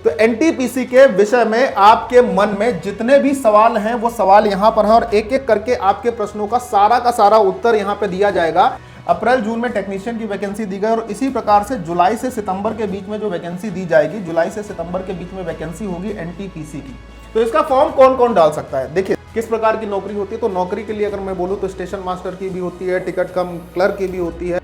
तो एनटीपीसी के विषय में आपके मन में जितने भी सवाल हैं वो सवाल यहां पर है और एक एक करके आपके प्रश्नों का सारा उत्तर यहां पे दिया जाएगा। अप्रैल जून में टेक्नीशियन की वैकेंसी दी गई और इसी प्रकार से जुलाई से सितंबर के बीच में जो वैकेंसी दी जाएगी, जुलाई से सितंबर के बीच में वैकेंसी होगी एनटीपीसी की। तो इसका फॉर्म कौन कौन डाल सकता है? देखिए किस प्रकार की नौकरी होती है। तो नौकरी के लिए अगर मैं बोलूं तो स्टेशन मास्टर की भी होती है, टिकट कम क्लर्क की भी होती है।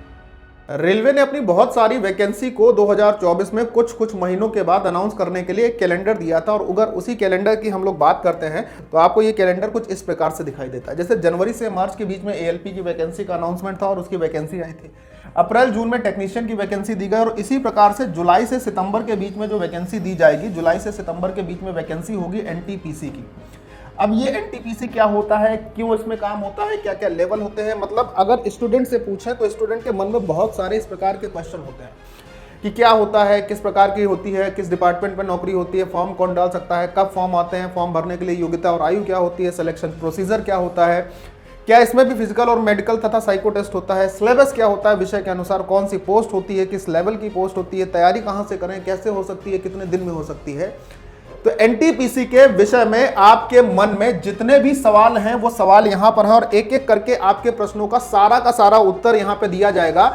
रेलवे ने अपनी बहुत सारी वैकेंसी को 2024 में कुछ महीनों के बाद अनाउंस करने के लिए एक कैलेंडर दिया था और अगर उसी कैलेंडर की हम लोग बात करते हैं तो आपको ये कैलेंडर कुछ इस प्रकार से दिखाई देता है। जैसे जनवरी से मार्च के बीच में एएलपी की वैकेंसी का अनाउंसमेंट था और उसकी वैकेंसी आई थी। अप्रैल जून में टेक्नीशियन की वैकेंसी दी गई और इसी प्रकार से जुलाई से सितंबर के बीच में जो वैकेंसी दी जाएगी, जुलाई से सितंबर के बीच में वैकेंसी होगी एनटीपीसी की। अब ये एनटीपीसी क्या होता है, क्यों इसमें काम होता है, क्या क्या लेवल होते हैं, मतलब अगर स्टूडेंट से पूछें तो स्टूडेंट के मन में बहुत सारे इस प्रकार के क्वेश्चन होते हैं कि क्या होता है, किस प्रकार की होती है, किस डिपार्टमेंट में नौकरी होती है, फॉर्म कौन डाल सकता है, कब फॉर्म आते हैं, फॉर्म भरने के लिए योग्यता और आयु क्या होती है, सिलेक्शन प्रोसीजर क्या होता है, क्या इसमें भी फिजिकल और मेडिकल तथा साइको टेस्ट होता है, सिलेबस क्या होता है, विषय के अनुसार कौन सी पोस्ट होती है, किस लेवल की पोस्ट होती है, तैयारी कहाँ से करें, कैसे हो सकती है, कितने दिन में हो सकती है। तो एनटीपीसी के विषय में आपके मन में जितने भी सवाल हैं वो सवाल यहां पर हैं और एक एक करके आपके प्रश्नों का सारा उत्तर यहां पे दिया जाएगा।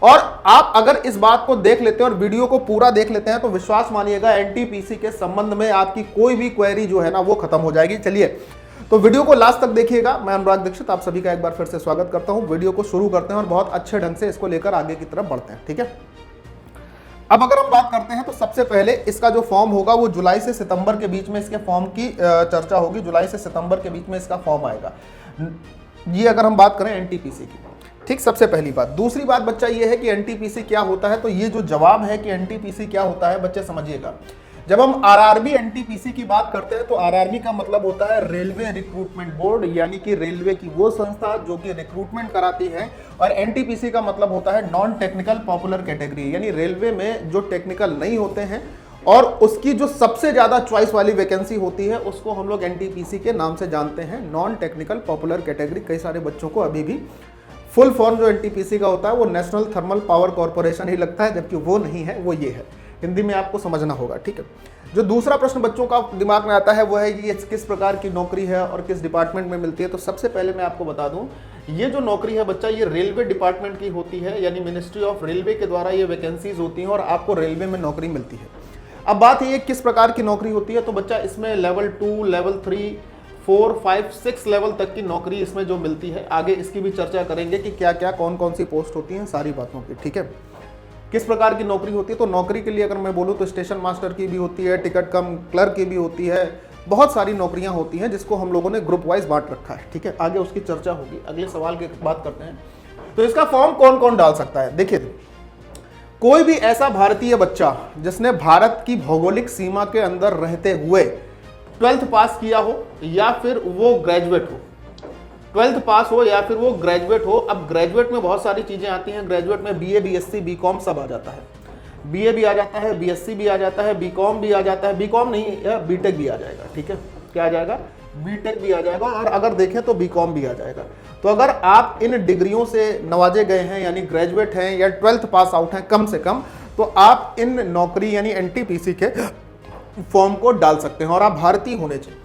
और आप अगर इस बात को देख लेते हैं और वीडियो को पूरा देख लेते हैं तो विश्वास मानिएगा एनटीपीसी के संबंध में आपकी कोई भी क्वेरी जो है ना वो खत्म हो जाएगी। चलिए तो वीडियो को लास्ट तक देखिएगा। मैं अनुराग दीक्षित आप सभी का एक बार फिर से स्वागत करता हूं। वीडियो को शुरू करते हैं और बहुत अच्छे ढंग से इसको लेकर आगे की तरफ बढ़ते हैं, ठीक है। अब अगर हम बात करते हैं तो सबसे पहले इसका जो फॉर्म होगा वो जुलाई से सितंबर के बीच में इसके फॉर्म की चर्चा होगी। जुलाई से सितंबर के बीच में इसका फॉर्म आएगा, ये अगर हम बात करें एनटीपीसी की, ठीक। सबसे पहली बात। दूसरी बात बच्चा ये है कि एनटीपीसी क्या होता है। तो ये जो जवाब है कि एनटीपीसी क्या होता है बच्चे समझिएगा। जब हम आरआरबी एनटीपीसी की बात करते हैं तो आरआरबी का मतलब होता है रेलवे रिक्रूटमेंट बोर्ड, यानी कि रेलवे की वो संस्था जो कि रिक्रूटमेंट कराती है। और एनटीपीसी का मतलब होता है नॉन टेक्निकल पॉपुलर कैटेगरी, यानी रेलवे में जो टेक्निकल नहीं होते हैं और उसकी जो सबसे ज्यादा चॉइस वाली वैकेंसी होती है उसको हम लोग एनटीपीसी के नाम से जानते हैं, नॉन टेक्निकल पॉपुलर कैटेगरी। कई सारे बच्चों को अभी भी फुल फॉर्म जो एनटीपीसी का होता है वो नेशनल थर्मल पावर कॉर्पोरेशन ही लगता है, जबकि वो नहीं है, वो ये है। हिंदी में आपको समझना होगा, ठीक है। जो दूसरा प्रश्न बच्चों का दिमाग में आता है वो है कि ये किस प्रकार की नौकरी है और किस डिपार्टमेंट में मिलती है। तो सबसे पहले मैं आपको बता दूं, ये जो नौकरी है बच्चा ये रेलवे डिपार्टमेंट की होती है, यानी मिनिस्ट्री ऑफ रेलवे के द्वारा ये वैकेंसीज होती हैं और आपको रेलवे में नौकरी मिलती है। अब बात ये किस प्रकार की नौकरी होती है, तो बच्चा इसमें लेवल 2, लेवल 3, 4, 5, 6 लेवल तक की नौकरी इसमें जो मिलती है। आगे इसकी भी चर्चा करेंगे कि क्या क्या कौन सी पोस्ट होती हैं, सारी बातों की, ठीक है। किस प्रकार की नौकरी होती है, तो नौकरी के लिए अगर मैं बोलूँ तो स्टेशन मास्टर की भी होती है, टिकट कम क्लर्क की भी होती है, बहुत सारी नौकरियां होती हैं जिसको हम लोगों ने ग्रुप वाइज बांट रखा है, ठीक है। आगे उसकी चर्चा होगी, अगले सवाल की बात करते हैं। तो इसका फॉर्म कौन कौन डाल सकता है। देखिए कोई भी ऐसा भारतीय बच्चा जिसने भारत की भौगोलिक सीमा के अंदर रहते हुए 12th पास किया हो या फिर वो ग्रेजुएट हो, 12th पास हो या फिर वो ग्रेजुएट हो। अब ग्रेजुएट में बहुत सारी चीजें आती हैं, ग्रेजुएट में बीए, बीएससी, बीकॉम सब आ जाता है। बीए भी आ जाता है, बीएससी भी आ जाता है, बीकॉम भी आ जाता है, बीकॉम नहीं बीटेक भी आ जाएगा, ठीक है। क्या आ जाएगा, बीटेक भी आ जाएगा और अगर देखें तो बीकॉम भी आ जाएगा। तो अगर आप इन डिग्रियों से नवाजे गए हैं यानी ग्रेजुएट हैं या 12th पास आउट हैं कम से कम, तो आप इन नौकरी यानी एनटीपीसी के फॉर्म को डाल सकते हैं और आप भारतीय होने चाहिए,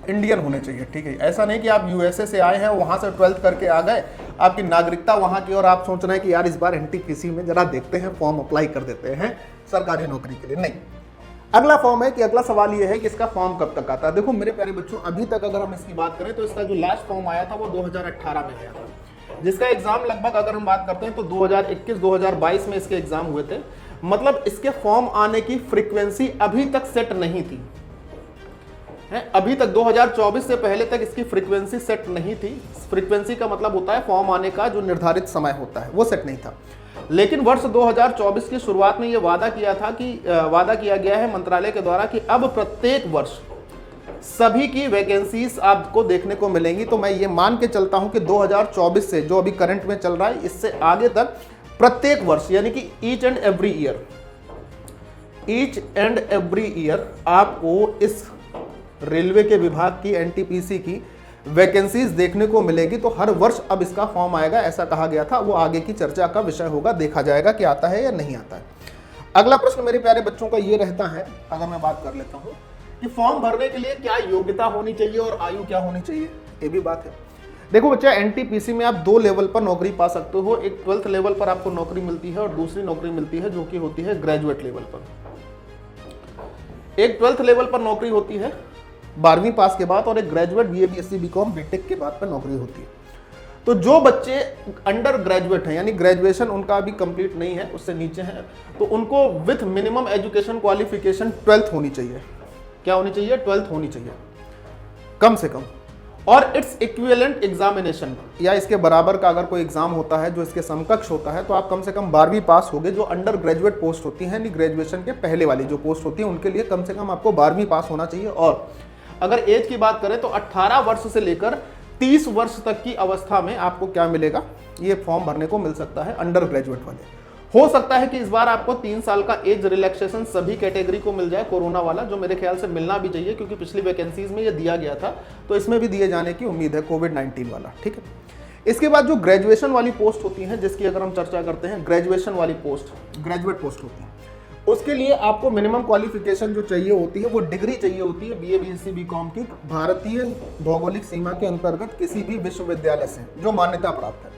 इंडियन होने चाहिए, ठीक है। ऐसा नहीं कि आप यूएसए से आए हैं, वहां से 12th करके आ गए, आपकी नागरिकता वहां की और आप सोच रहे हैं कि यार इस बार एनटीपीसी में जरा देखते हैं, फॉर्म अप्लाई कर देते हैं सरकारी नौकरी के लिए, नहीं। अगला फॉर्म है कि अगला सवाल यह है कि इसका फॉर्म कब तक आता है। देखो मेरे प्यारे बच्चों, अभी तक अगर हम इसकी बात करें तो इसका जो लास्ट फॉर्म आया था वो 2018 में आया था, जिसका एग्जाम लगभग अगर हम बात करते हैं तो 2021-2022 में इसके एग्जाम हुए थे। मतलब इसके फॉर्म आने की फ्रीक्वेंसी अभी तक सेट नहीं थी, अभी तक 2024 से पहले तक इसकी फ्रीक्वेंसी सेट नहीं थी। फ्रीक्वेंसी का मतलब होता है फॉर्म आने का जो निर्धारित समय होता है, वो सेट नहीं था। लेकिन वर्ष 2024 की शुरुआत में यह वादा किया गया है मंत्रालय के द्वारा कि अब प्रत्येक वर्ष सभी की वैकेंसीज आपको देखने को मिलेंगी। तो मैं ये मान के चलता हूं कि 2024 से जो अभी करंट में चल रहा है इससे आगे तक प्रत्येक वर्ष यानी कि ईच एंड एवरी ईयर आपको इस रेलवे के विभाग की एनटीपीसी की वैकेंसीज देखने को मिलेगी। तो हर वर्ष अब इसका फॉर्म आएगा, ऐसा कहा गया था। वो आगे की चर्चा का विषय होगा, देखा जाएगा कि आता है या नहीं आता है। अगला प्रश्न मेरे प्यारे बच्चों का ये रहता है, अगर मैं बात कर लेता हूं कि फॉर्म भरने के लिए क्या योग्यता होनी चाहिए और आयु क्या होनी चाहिए, ये भी बात है। देखो बच्चा, एनटीपीसी में आप 2 लेवल पर नौकरी पा सकते हो। एक 12th लेवल पर आपको नौकरी मिलती है और दूसरी नौकरी मिलती है जो कि होती है ग्रेजुएट लेवल पर। एक 12th लेवल पर नौकरी होती है 12वीं पास के बाद, और एक graduate BA BSc BCom BTech के बाद पर नौकरी होती है। तो जो बच्चे अंडर ग्रेजुएट हैं, यानी ग्रेजुएशन उनका अभी कंप्लीट नहीं है, उससे नीचे हैं, तो उनको with minimum education qualification 12th होनी चाहिए। क्या होनी चाहिए? 12th होनी चाहिए कम से कम। और इट्स इक्विवेलेंट एग्जामिनेशन, या इसके बराबर का अगर कोई एग्जाम होता है जो इसके समकक्ष होता है, तो आप कम से कम 12वीं पास होगे। जो अंडर ग्रेजुएट पोस्ट होती है, यानी ग्रेजुएशन के पहले वाली जो पोस्ट होती है, उनके लिए कम से कम आपको 12वीं पास होना चाहिए। और अगर एज की बात करें तो 18 वर्ष से लेकर 30 वर्ष तक की अवस्था में आपको क्या मिलेगा, ये फॉर्म भरने को मिल सकता है अंडर ग्रेजुएट वाले। हो सकता है कि इस बार आपको 3 साल का एज रिलैक्सेशन सभी कैटेगरी को मिल जाए, कोरोना वाला, जो मेरे ख्याल से मिलना भी चाहिए, क्योंकि पिछली वैकेंसीज में ये दिया गया था, तो इसमें भी दिए जाने की उम्मीद है, कोविड-19 वाला। ठीक है। इसके बाद जो ग्रेजुएशन वाली पोस्ट होती है, जिसकी अगर हम चर्चा करते हैं, ग्रेजुएशन वाली पोस्ट, ग्रेजुएट पोस्ट होती है, उसके लिए आपको मिनिमम क्वालिफिकेशन जो चाहिए होती है, वो डिग्री चाहिए होती है बीए बीएससी बीकॉम की, भारतीय भौगोलिक सीमा के अंतर्गत किसी भी विश्वविद्यालय से जो मान्यता प्राप्त है।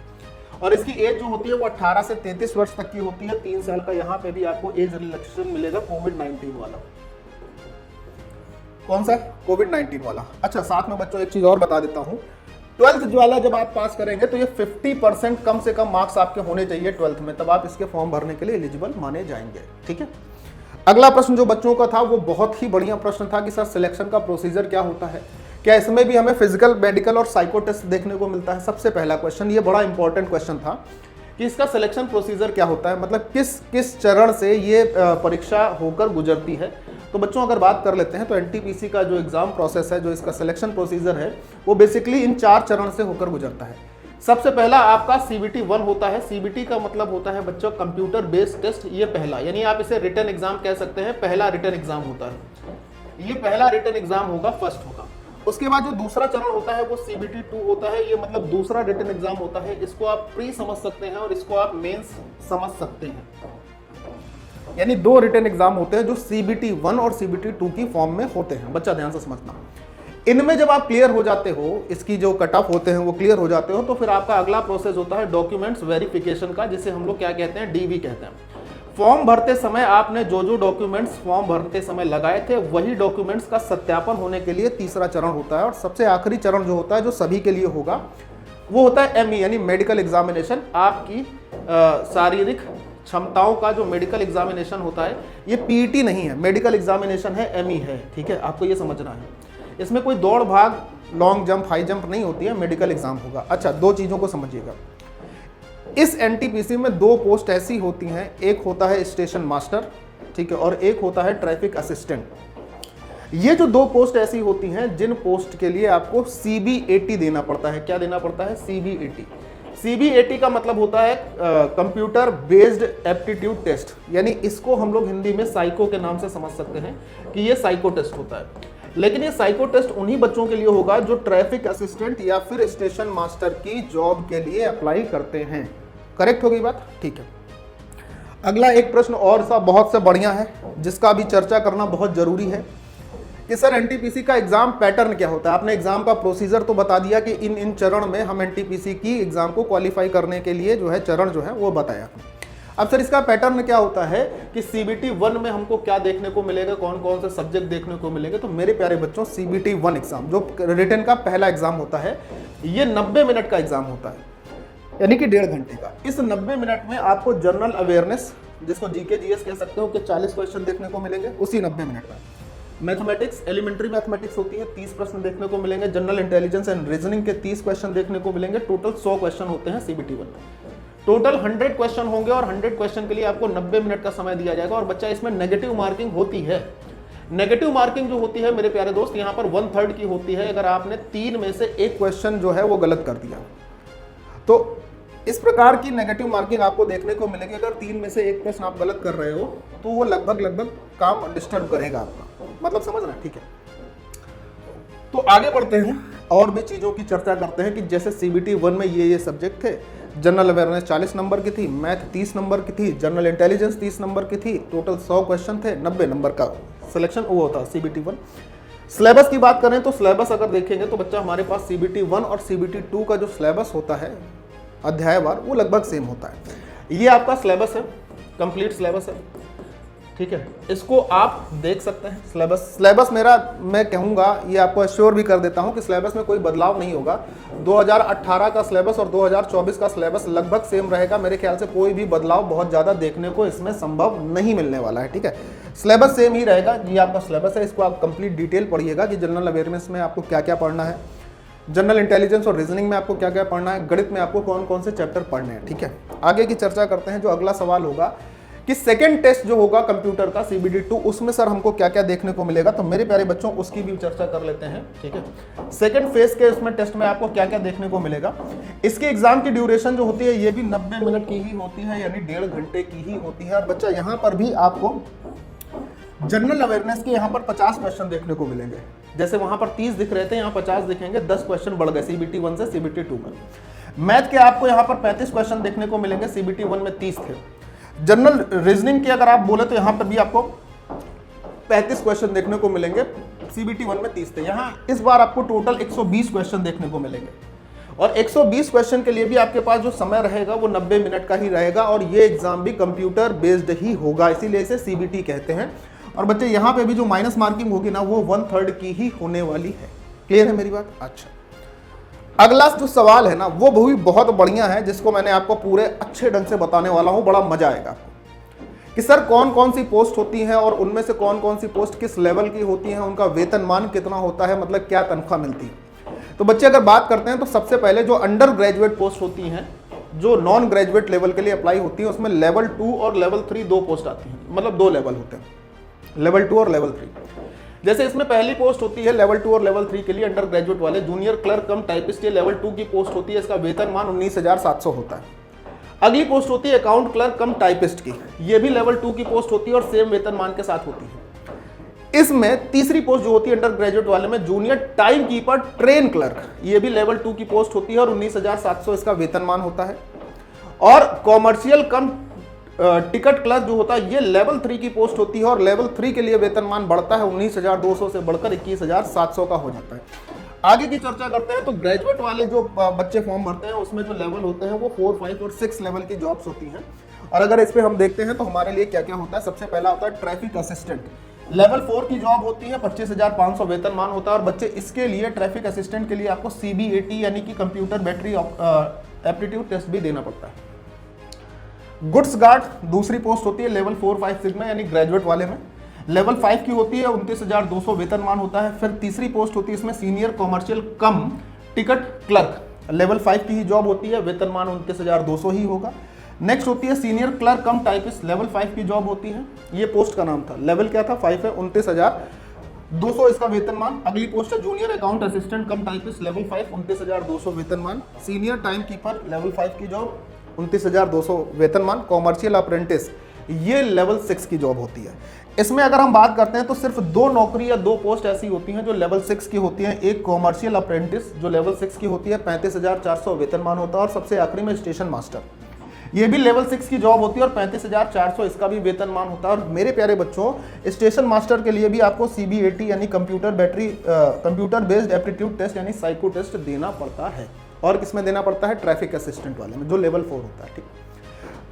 और इसकी एज जो होती है वो 18 से 33 वर्ष तक की होती है। 3 साल का यहाँ पे भी आपको एज रिलैक्सेशन मिलेगा, कोविड-19 वाला। कौन सा? कोविड-19 वाला। अच्छा, साथ में बच्चों एक चीज और बता देता हूँ, 12th वाला जब आप पास करेंगे तो ये 50% कम से कम मार्क्स आपके होने चाहिए 12th में, तब आप इसके फॉर्म भरने के लिए एलिजिबल माने जाएंगे। ठीक है। अगला प्रश्न जो बच्चों का था वो बहुत ही बढ़िया प्रश्न था कि सर सिलेक्शन का प्रोसीजर क्या होता है, क्या इसमें भी हमें फिजिकल, मेडिकल और साइको टेस्ट देखने को मिलता है। सबसे पहला क्वेश्चन, ये बड़ा इंपॉर्टेंट क्वेश्चन था कि इसका सिलेक्शन प्रोसीजर क्या होता है, मतलब किस किस चरण से ये परीक्षा होकर गुजरती है। तो बच्चों अगर बात कर लेते हैं तो एनटीपीसी का जो एग्जाम प्रोसेस है, जो इसका सिलेक्शन प्रोसीजर है, वो बेसिकली इन 4 चरण से होकर गुजरता है। सबसे पहला आपका CBT 1 होता है। CBT का मतलब होता है बच्चों कंप्यूटर बेस्ड टेस्ट, ये पहला, यानी आप इसे रिटन एग्जाम कह सकते हैं, पहला रिटन एग्जाम होता है। ये पहला रिटन एग्जाम होगा, फर्स्ट होगा। उसके बाद जो दूसरा चरण होता है वो CBT 2 होता है, ये मतलब दूसरा रिटन एग्जाम होता है। इसको आप प्री समझ सकते हैं और इसको आप मेंस समझ सकते हैं। यानी 2 रिटन एग्जाम होते हैं जो CBT 1 और CBT 2 की फॉर्म में होते हैं। बच्चा ध्यान से समझना, इनमें जब आप क्लियर हो जाते हो, इसकी जो कट ऑफ होते हैं वो क्लियर हो जाते हो, तो फिर आपका अगला प्रोसेस होता है डॉक्यूमेंट्स वेरिफिकेशन का, जिसे हम लोग क्या कहते हैं, DV कहते हैं। फॉर्म भरते समय आपने जो जो डॉक्यूमेंट्स फॉर्म भरते समय लगाए थे, वही डॉक्यूमेंट्स का सत्यापन होने के लिए तीसरा चरण होता है। और सबसे आखिरी चरण जो होता है, जो सभी के लिए होगा, वो होता है ME, यानी मेडिकल एग्जामिनेशन। आपकी शारीरिक क्षमताओं का जो मेडिकल एग्जामिनेशन होता है, ये PET नहीं है, मेडिकल एग्जामिनेशन है, ME है। ठीक है, आपको ये समझना है। इसमें कोई दौड़ भाग, लॉन्ग जंप, हाई जंप नहीं होती है, मेडिकल एग्जाम होगा। अच्छा, 2 चीज़ों को समझिएगा। इस एनटीपीसी में 2 पोस्ट ऐसी होती हैं, एक होता है स्टेशन मास्टर, ठीक है, और एक होता है ट्रैफिक असिस्टेंट। ये जो 2 पोस्ट ऐसी होती हैं जिन पोस्ट के लिए आपको CBAT देना पड़ता है। क्या देना पड़ता है? CBAT। CBAT का मतलब होता है कंप्यूटर बेस्ड एप्टीट्यूड टेस्ट, यानी इसको हम लोग हिंदी में साइको के नाम से समझ सकते हैं कि ये साइको टेस्ट होता है। लेकिन ये साइको टेस्ट उन्हीं बच्चों के लिए होगा जो ट्रैफिक असिस्टेंट या फिर स्टेशन मास्टर की जॉब के लिए अप्लाई करते हैं। करेक्ट हो गई बात? ठीक है। अगला एक प्रश्न और सा बहुत से बढ़िया है, जिसका भी चर्चा करना बहुत जरूरी है कि सर एनटीपीसी का एग्जाम पैटर्न क्या होता है। आपने एग्जाम का प्रोसीजर तो बता दिया कि इन चरण में हम एनटीपीसी की एग्जाम को क्वालिफाई करने के लिए जो है चरण जो है वो बताया। अब सर इसका पैटर्न क्या होता है कि CBT 1 में हमको क्या देखने को मिलेगा, कौन कौन से सब्जेक्ट देखने को मिलेंगे। तो मेरे प्यारे बच्चों, CBT 1 एग्जाम जो रिटन का पहला एग्जाम होता है, ये 90 मिनट का एग्जाम होता है, यानी कि 1.5 घंटे का। इस 90 मिनट में आपको जनरल अवेयरनेस, जिसको GK GS कह सकते हो, कि 40 क्वेश्चन देखने को मिलेंगे उसी 90 मिनट में। मैथमेटिक्स, एलिमेंट्री मैथमेटिक्स होती है, 30 प्रश्न देखने को मिलेंगे। जनरल इंटेलिजेंस एंड रीजनिंग के 30 क्वेश्चन देखने को मिलेंगे। टोटल 100 क्वेश्चन होते हैं CBT 1 में। टोटल 100 क्वेश्चन होंगे और 100 क्वेश्चन के लिए आपको 90 मिनट का समय दिया जाएगा। और बच्चा, इसमें नेगेटिव मार्किंग होती है। नेगेटिव मार्किंग जो होती है मेरे प्यारे दोस्त, यहाँ पर 1/3 की होती है अगर आपने 3 में से 1 क्वेश्चन जो है वो गलत कर दिया। तो इस प्रकार की नेगेटिव मार्किंग आपको देखने को मिलेगी। अगर 3 में से 1 प्रश्न आप गलत कर रहे हो तो वो लगभग काम डिस्टर्ब करेगा आपका, मतलब समझ रहे हैं? ठीक है, तो आगे बढ़ते हैं और भी चीज़ों की चर्चा करते हैं कि जैसे CBT 1 में ये सब्जेक्ट थे, जनरल अवेयरनेस 40 नंबर की थी, मैथ 30 नंबर की थी, जनरल इंटेलिजेंस 30 नंबर की थी, टोटल 100 क्वेश्चन थे, 90 नंबर का सिलेक्शन वो होता CBT 1। सिलेबस की बात करें तो सिलेबस अगर देखेंगे तो बच्चा हमारे पास CBT 1 और CBT 2 का जो सिलेबस होता है अध्यायवार वो लगभग सेम होता है। ये आपका सिलेबस है, कंप्लीट सिलेबस है, ठीक है, इसको आप देख सकते हैं। सिलेबस मेरा, मैं कहूँगा, ये आपको एश्योर भी कर देता हूँ कि सिलेबस में कोई बदलाव नहीं होगा। 2018 का सिलेबस और 2024 का सिलेबस लगभग सेम रहेगा। मेरे ख्याल से कोई भी बदलाव बहुत ज़्यादा देखने को इसमें संभव नहीं मिलने वाला है, ठीक है। सिलेबस सेम ही रहेगा। ये आपका सिलेबस है, इसको आप कंप्लीट डिटेल पढ़िएगा कि जनरल अवेयरनेस में आपको क्या क्या पढ़ना है, जनरल इंटेलिजेंस और रीजनिंग में आपको क्या क्या पढ़ना है, गणित में आपको कौन कौन से चैप्टर पढ़ने हैं, ठीक है। आगे की चर्चा करते हैं। जो अगला सवाल होगा कि सेकंड टेस्ट जो होगा कंप्यूटर का CBT 2, उसमें सर हमको क्या क्या देखने को मिलेगा, तो मेरे प्यारे बच्चों उसकी भी चर्चा कर लेते हैं, ठीक है। सेकंड फेज के उसमें टेस्ट में आपको क्या क्या देखने को मिलेगा। इसके एग्जाम की ड्यूरेशन जो होती है ये भी 90 मिनट की ही होती है, यानी 1.5 घंटे की ही होती है। और बच्चा यहाँ पर भी आपको जनरल अवेयरनेस के यहाँ पर 50 क्वेश्चन देखने को मिलेंगे। जैसे वहां पर 30 दिख रहे थे, यहाँ 50 दिखेंगे, 10 क्वेश्चन बढ़ गए CBT 1 से CBT 2 में। मैथ के आपको यहाँ पर 35 क्वेश्चन देखने को मिलेंगे, CBT 1 में 30 थे। जनरल रीजनिंग की अगर आप बोले तो यहाँ पर भी आपको 35 क्वेश्चन देखने को मिलेंगे, CBT 1 में 30 थे। यहाँ इस बार आपको टोटल 120 क्वेश्चन देखने को मिलेंगे और 120 क्वेश्चन के लिए भी आपके पास जो समय रहेगा वो 90 मिनट का ही रहेगा। और ये एग्जाम भी कंप्यूटर बेस्ड ही होगा, इसीलिए इसे CBT कहते हैं। और बच्चे यहाँ पे भी जो माइनस मार्किंग होगी ना वो 1/3 की ही होने वाली है। क्लियर है मेरी बात? अच्छा, अगला जो सवाल है ना वो भी बहुत बढ़िया है, जिसको मैंने आपको पूरे अच्छे ढंग से बताने वाला हूं, बड़ा मजा आएगा आपको कि सर कौन कौन सी पोस्ट होती हैं और उनमें से कौन कौन सी पोस्ट किस लेवल की होती हैं, उनका वेतनमान कितना होता है, मतलब क्या तनख्वाह मिलती है। तो बच्चे अगर बात करते हैं तो सबसे पहले जो अंडर ग्रेजुएट पोस्ट होती हैं, जो नॉन ग्रेजुएट लेवल के लिए अप्लाई होती है, उसमें लेवल 2 और लेवल 3 दो पोस्ट आती हैं, मतलब 2 लेवल होते हैं, लेवल 2 और लेवल 3। जैसे इसमें पहली पोस्ट होती है लेवल 2 और लेवल 3 के लिए अंडर ग्रेजुएट वाले, जूनियर क्लर्क कम टाइपिस्ट, ये लेवल 2 की पोस्ट होती है, इसका वेतनमान 19,700 होता है। अगली पोस्ट होती है अकाउंट क्लर्क कम टाइपिस्ट की, ये भी लेवल 2 की पोस्ट होती है और सेम वेतनमान के साथ होती है। इसमें तीसरी पोस्ट जो होती है अंडर ग्रेजुएट वाले में, junior time keeper train clerk, ये भी लेवल 2 की पोस्ट होती है और 19,700 इसका वेतनमान होता है। और कॉमर्शियल कम टिकट क्लर्क जो होता है ये लेवल 3 की पोस्ट होती है और लेवल 3 के लिए वेतनमान बढ़ता है 19,200 से बढ़कर 21,700 का हो जाता है। आगे की चर्चा करते हैं तो ग्रेजुएट वाले जो बच्चे फॉर्म भरते हैं उसमें जो लेवल होते हैं वो 4, 5 और 6 लेवल की जॉब्स होती हैं। और अगर इस पे हम देखते हैं तो हमारे लिए क्या क्या होता है, सबसे पहला होता है ट्रैफिक असिस्टेंट, लेवल 4 की जॉब होती है, 25,500 वेतनमान होता है। और बच्चे इसके लिए ट्रैफिक असिस्टेंट के लिए आपको CBAT यानी कि कंप्यूटर बैटरी एप्टीट्यूड टेस्ट भी देना पड़ता है। गुड्स गार्ड दूसरी पोस्ट होती है लेवल 4, 5, 6 में, यानी ग्रेजुएट वाले में, लेवल 5 की होती है, 29,200 वेतनमान होता है। फिर तीसरी पोस्ट होती है इसमें सीनियर कॉमर्शियल कम टिकट क्लर्क, लेवल 5 की ही जॉब होती है, वेतनमान 29,200 ही होगा। नेक्स्ट होती है सीनियर क्लर्क कम टाइपिस्ट, लेवल 5 की जॉब होती है, ये पोस्ट का नाम था, लेवल क्या था 5 है, 29,200 इसका वेतनमान। अगली पोस्ट है जूनियर अकाउंट असिस्टेंट कम टाइपिस्ट, लेवल 5, 29,200 वेतनमान। सीनियर टाइम कीपर, लेवल 5 की जॉब, 29,200 वेतनमान। कॉमर्शियल अप्रेंटिस, ये लेवल 6 की जॉब होती है। इसमें अगर हम बात करते हैं तो सिर्फ 2 नौकरी या 2 पोस्ट ऐसी होती हैं जो लेवल 6 की होती हैं। एक कॉमर्शियल अप्रेंटिस जो लेवल 6 की होती है, 35,400 वेतनमान होता है। और सबसे आखिरी में स्टेशन मास्टर, ये भी लेवल 6 की जॉब होती है और 35,400 इसका भी वेतनमान होता है। और मेरे प्यारे बच्चों, स्टेशन मास्टर के लिए भी आपको CBAT यानी कंप्यूटर बेस्ड एप्टीट्यूड टेस्ट यानी साइको टेस्ट देना पड़ता है। और किसमें देना पड़ता है? ट्रैफिक असिस्टेंट वाले में, जो लेवल 4 होता है, ठीक।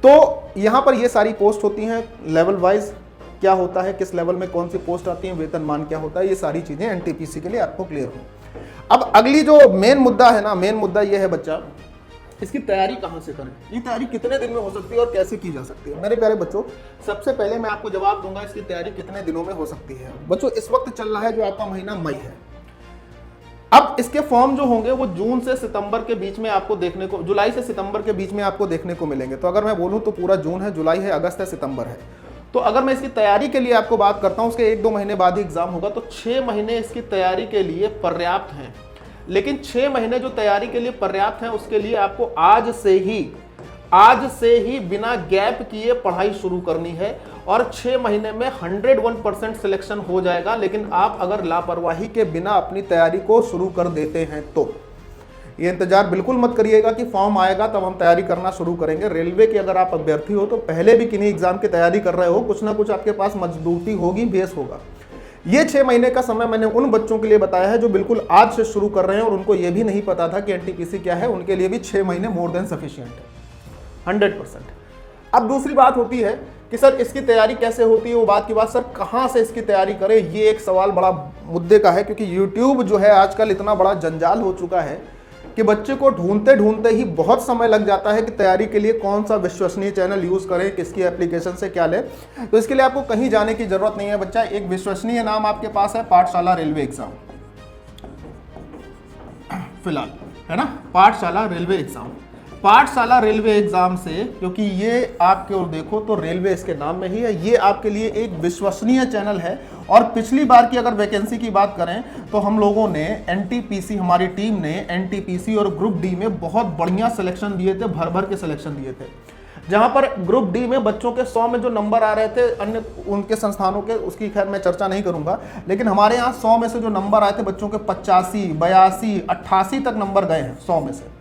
तो यहाँ पर ये सारी पोस्ट होती हैं, लेवल वाइज क्या होता है, किस लेवल में कौन सी पोस्ट आती है, वेतनमान क्या होता है, ये सारी चीजें NTPC के लिए आपको क्लियर हो। अब अगली जो मेन मुद्दा है ना, मेन मुद्दा ये है बच्चा, इसकी तैयारी कहाँ से करें, ये तैयारी कितने दिन में हो सकती है और कैसे की जा सकती है। मेरे प्यारे बच्चों, सबसे पहले मैं आपको जवाब दूंगा इसकी तैयारी कितने दिनों में हो सकती है। बच्चों, इस वक्त चल रहा है जो आपका महीना मई है। अब इसके फॉर्म जो होंगे वो जून से सितंबर के बीच में आपको देखने को, जुलाई से सितंबर के बीच में आपको देखने को मिलेंगे। तो अगर मैं बोलूं तो पूरा जून है, जुलाई है, अगस्त है, सितंबर है। तो अगर मैं इसकी तैयारी के लिए आपको बात करता हूं, उसके 1-2 महीने बाद ही एग्जाम होगा, तो 6 महीने इसकी तैयारी के लिए पर्याप्त हैं। लेकिन 6 महीने जो तैयारी के लिए पर्याप्त हैं, उसके लिए आपको आज से ही बिना गैप किए पढ़ाई शुरू करनी है। और 6 महीने में 101% सिलेक्शन हो जाएगा। लेकिन आप अगर लापरवाही के बिना अपनी तैयारी को शुरू कर देते हैं तो, ये इंतजार बिल्कुल मत करिएगा कि फॉर्म आएगा तब हम तैयारी करना शुरू करेंगे। रेलवे के अगर आप अभ्यर्थी हो तो पहले भी किन्हीं एग्जाम की तैयारी कर रहे हो, कुछ ना कुछ आपके पास मजबूती होगी, बेस होगा। ये 6 महीने का समय मैंने उन बच्चों के लिए बताया है जो बिल्कुल आज से शुरू कर रहे हैं और उनको ये भी नहीं पता था कि एनटीपीसी क्या है, उनके लिए भी 6 महीने मोर देन सफिशिएंट है 100%। अब दूसरी बात होती है कि सर इसकी तैयारी कैसे होती है, वो बात की बात, सर कहाँ से इसकी तैयारी करें, ये एक सवाल बड़ा मुद्दे का है। क्योंकि यूट्यूब जो है आजकल इतना बड़ा जंजाल हो चुका है कि बच्चे को ढूंढते ढूंढते ही बहुत समय लग जाता है कि तैयारी के लिए कौन सा विश्वसनीय चैनल यूज़ करें, किसकी एप्लीकेशन से क्या लें। तो इसके लिए आपको कहीं जाने की जरूरत नहीं है बच्चा, एक विश्वसनीय नाम आपके पास है, पाठशाला रेलवे एग्जाम, फिलहाल है ना, पाठशाला रेलवे एग्जाम। पाठशाला रेलवे एग्जाम से, क्योंकि ये आपके और देखो तो रेलवे इसके नाम में ही है, ये आपके लिए एक विश्वसनीय चैनल है। और पिछली बार की अगर वैकेंसी की बात करें तो हम लोगों ने एनटीपीसी, हमारी टीम ने एनटीपीसी और ग्रुप डी में बहुत बढ़िया सिलेक्शन दिए थे, भर भर के सिलेक्शन दिए थे। जहां पर ग्रुप डी में बच्चों के 100 में जो नंबर आ रहे थे अन्य उनके संस्थानों के, उसकी खैर मैं चर्चा नहीं करूंगा, लेकिन हमारे यहाँ 100 में से जो नंबर आए थे बच्चों के 85, 82, 88 तक नंबर गए हैं 100 में से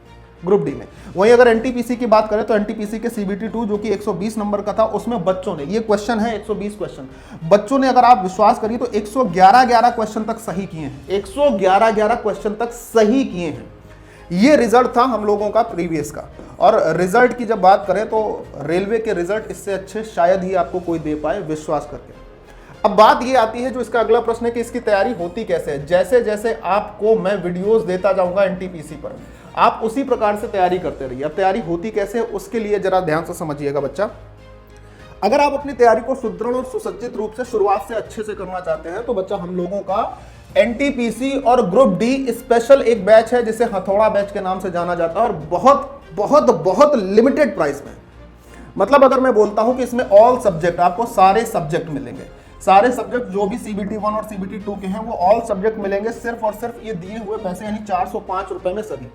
ग्रुप डी में। वहीं अगर एनटीपीसी की बात करें तो एनटीपीसी के सीबीटी 2 जो कि 120 नंबर का था, उसमें बच्चों ने, ये क्वेश्चन है 120 क्वेश्चन, बच्चों ने अगर आप विश्वास करिए तो 111 क्वेश्चन तक सही किए हैं, 111 क्वेश्चन तक सही किए हैं। ये रिजल्ट था हम लोगों का प्रीवियस का। और रिजल्ट की जब बात करें तो रेलवे के रिजल्ट इससे अच्छे शायद ही आपको कोई दे पाए, विश्वास करके। अब बात ये आती है जो इसका अगला प्रश्न है कि इसकी तैयारी होती कैसे है। जैसे जैसे आपको मैं वीडियोस देता जाऊंगा एनटीपीसी पर, आप उसी प्रकार से तैयारी करते रहिए। अब तैयारी होती कैसे है उसके लिए जरा ध्यान से समझिएगा बच्चा। अगर आप अपनी तैयारी को सुदृढ़ और सुसज्जित रूप से शुरुआत से अच्छे से करना चाहते हैं तो बच्चा हम लोगों का एनटीपीसी और ग्रुप डी स्पेशल एक बैच है जिसे हथौड़ा बैच के नाम से जाना जाता है, और बहुत बहुत बहुत लिमिटेड प्राइस में। मतलब अगर मैं बोलता हूं कि इसमें ऑल सब्जेक्ट, आपको सारे सब्जेक्ट मिलेंगे, सारे सब्जेक्ट जो भी सीबीटी 1 और सीबीटी 2 के हैं वो ऑल सब्जेक्ट मिलेंगे, सिर्फ और सिर्फ ये दिए हुए पैसे यानी 405 रुपए में सभी।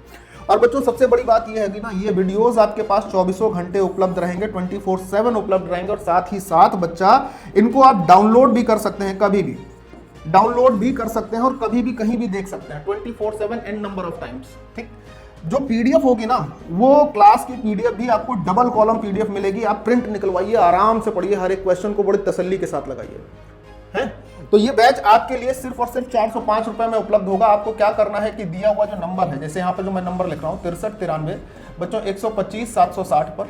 और बच्चों सबसे बड़ी बात ये है कि ना, ये वीडियोस आपके पास 24 घंटे उपलब्ध रहेंगे, 24/7 उपलब्ध रहेंगे, और साथ ही साथ बच्चा इनको आप डाउनलोड भी कर सकते हैं, कभी भी डाउनलोड भी कर सकते हैं और कभी भी कहीं भी देख सकते हैं 24/7 एन नंबर ऑफ टाइम्स। ठीक, जो पीडीएफ होगी ना वो क्लास की पीडीएफ भी आपको डबल कॉलम पीडीएफ मिलेगी, आप प्रिंट निकलवाइए, आराम से पढ़िए, हर एक क्वेश्चन को बड़ी तसल्ली के साथ लगाइए, है। तो ये बैच आपके लिए सिर्फ और सिर्फ 405 रुपए में उपलब्ध होगा। आपको क्या करना है कि दिया हुआ जो नंबर है, जैसे यहाँ पे जो मैं नंबर लिख रहा हूँ 6393 बच्चों 125 760 पर,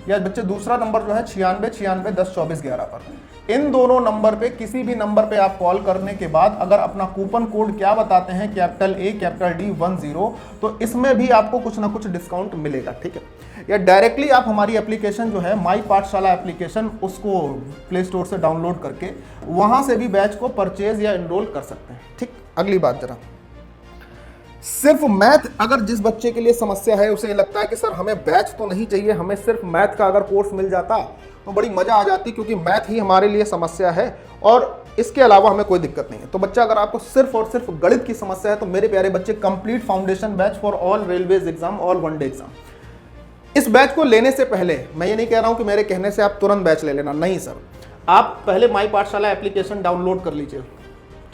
या बच्चे दूसरा नंबर जो है 96 96 10 24 11 पर, इन दोनों नंबर पे किसी भी नंबर पे आप कॉल करने के बाद अगर अपना कूपन कोड क्या बताते हैं, कैपिटल A कैपिटल D 10, तो इसमें भी आपको कुछ ना कुछ डिस्काउंट मिलेगा। ठीक है, या डायरेक्टली आप हमारी एप्लीकेशन जो है माई पाठशाला एप्लीकेशन, उसको प्ले स्टोर से डाउनलोड करके वहां से भी बैच को परचेज या एनरोल कर सकते हैं। ठीक, अगली बात जरा, सिर्फ मैथ अगर जिस बच्चे के लिए समस्या है, उसे लगता है कि सर हमें बैच तो नहीं चाहिए, हमें सिर्फ मैथ का अगर कोर्स मिल जाता तो बड़ी मजा आ जाती, क्योंकि मैथ ही हमारे लिए समस्या है और इसके अलावा हमें कोई दिक्कत नहीं है। तो बच्चा अगर आपको सिर्फ और सिर्फ गणित की समस्या है तो मेरे प्यारे बच्चे, complete foundation batch for all railways exam, all one day exam. इस बैच को लेने से पहले मैं ये नहीं कह रहा हूं कि मेरे कहने से आप तुरंत बैच ले लेना, नहीं सर, आप पहले माई पाठशाला एप्लीकेशन डाउनलोड कर लीजिए।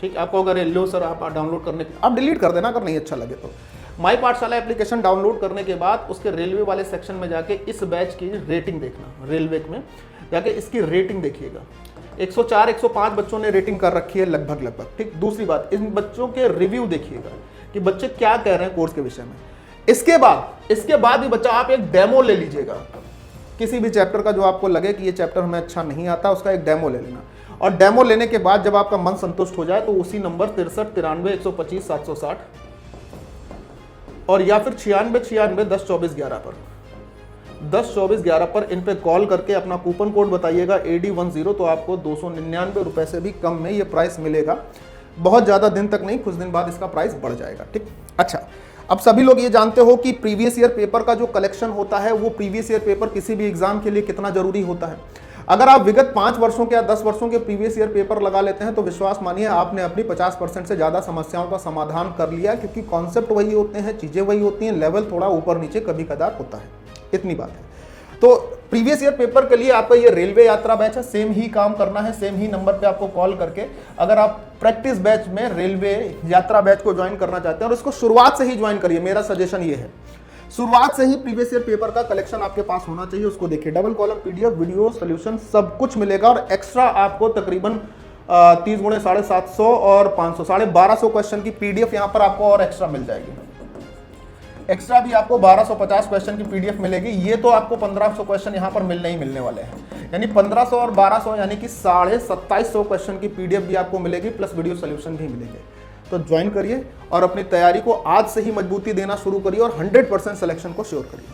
ठीक, आपको अगर लो सर आप डाउनलोड करने, आप डिलीट कर देना अगर नहीं अच्छा लगे तो। माई पाठशाला एप्लीकेशन डाउनलोड करने के बाद उसके रेलवे वाले सेक्शन में जाके इस बैच की रेटिंग देखना, रेलवे में जाके इसकी रेटिंग देखिएगा। 104 105 बच्चों ने रेटिंग कर रखी है लगभग। ठीक, दूसरी बात, इन बच्चों के रिव्यू देखिएगा कि बच्चे क्या कह रहे हैं कोर्स के विषय में। इसके बाद भी बच्चा आप एक डेमो ले लीजिएगा, किसी भी चैप्टर का जो आपको लगे कि ये चैप्टर हमें अच्छा नहीं आता, उसका एक डेमो ले लेना। और डेमो लेने के बाद जब आपका मन संतुष्ट हो जाए तो उसी नंबर 63 93 125 760 और या फिर 96 96 10 24 11 पर 10 24 11 पर इन पे कॉल करके अपना कूपन कोड बताइएगा AD10, तो आपको 299 रुपए से भी कम में ये प्राइस मिलेगा। बहुत ज़्यादा दिन तक नहीं, कुछ दिन बाद इसका प्राइस बढ़ जाएगा। ठीक, अच्छा, अब सभी लोग ये जानते हो कि प्रीवियस ईयर पेपर का जो कलेक्शन होता है वो प्रीवियस ईयर पेपर किसी भी एग्जाम के लिए कितना जरूरी होता है। अगर आप विगत 5 वर्षों के या 10 वर्षों के प्रीवियस ईयर पेपर लगा लेते हैं तो विश्वास मानिए आपने अपनी 50% से ज़्यादा समस्याओं का समाधान कर लिया, क्योंकि कॉन्सेप्ट वही होते हैं, चीज़ें वही होती हैं, लेवल थोड़ा ऊपर नीचे कभी कदार होता है, इतनी बात है। तो प्रीवियस ईयर पेपर के लिए आपका ये रेलवे यात्रा बैच है, सेम ही काम करना है, सेम ही नंबर पे आपको कॉल करके अगर आप प्रैक्टिस बैच में रेलवे यात्रा बैच को ज्वाइन करना चाहते हैं, और इसको शुरुआत से ही ज्वाइन करिए, मेरा सजेशन ये है शुरुआत से ही प्रीवियस ईयर पेपर का कलेक्शन आपके पास होना चाहिए। उसको देखिए, double column PDF, video, solution सब कुछ मिलेगा, और एक्स्ट्रा आपको तकरीबन 30 गुणे 750 और 500 1250 क्वेश्चन की पीडीएफ यहाँ पर आपको और एक्स्ट्रा मिल जाएगी। एक्स्ट्रा भी आपको 1250 क्वेश्चन की पीडीएफ मिलेगी। ये तो आपको 1500 क्वेश्चन यहाँ पर मिलने ही मिलने वाले हैं, यानी 1500 और 1200 यानी कि 2750 क्वेश्चन की पीडीएफ भी आपको मिलेगी, प्लस वीडियो सोल्यूशन भी मिलेंगे। तो ज्वाइन करिए और अपनी तैयारी को आज से ही मजबूती देना शुरू करिए और 100% सिलेक्शन को श्योर करिए।